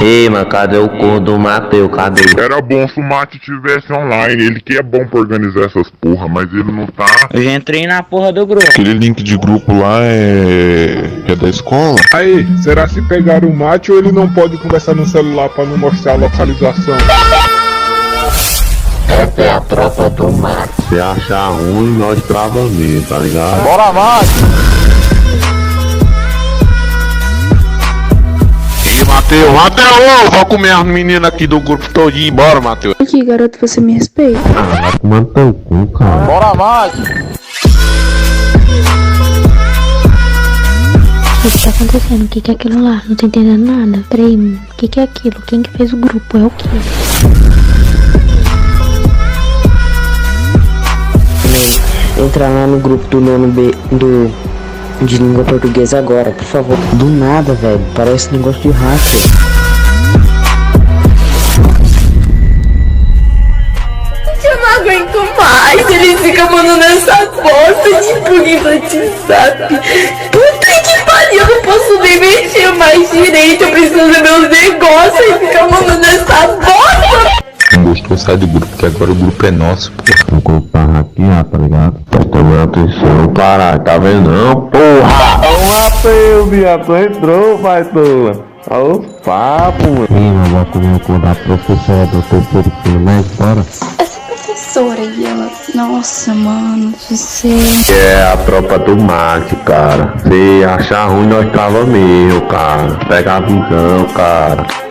Ei, mas cadê o corno do Matheus? Cadê? Era bom se o Mate tivesse online, ele que é bom pra organizar essas porra, mas ele não tá. Eu já entrei na porra do grupo. Aquele link de grupo lá é da escola? Aí, será se pegaram o Mate ou ele não pode conversar no celular pra não mostrar a localização? Essa é a tropa do Mate. Se achar ruim, nós trava mesmo, tá ligado? Bora, Mate! Ih, Mateus, vou comer as meninas aqui do grupo todinho, bora, Mateus. Aqui, garoto, você me respeita? Ah, vai tomando teu cu, cara. Bora, Mate! O que tá acontecendo? O que é aquilo lá? Não tô entendendo nada. Peraí, o que é aquilo? Quem que fez o grupo? É o quê? Entra lá no grupo do nono B de língua portuguesa agora, por favor. Do nada, velho. Parece negócio de hacker. Eu não aguento mais. Ele fica mandando essa bosta de plugin no WhatsApp. Puta que pariu, eu não posso nem mexer mais direito. Eu preciso ver meus negócios e fica mandando essa bosta. Gostou, sai do grupo, que agora o grupo é nosso, pô. O grupo tá hackeado, tá ligado? Tá tomando atenção, caralho, tá vendo não, porra? Ô Matheus, viado, entrou, pai tua. Olha o papo, mano. Ih, mas vou comer o cu da professora do terceiro filho, mas bora. Essa professora aí, ela... Nossa, mano do céu. É a tropa do Mate, cara. Se achar ruim, nós trava mesmo, cara. Pega a visão, cara.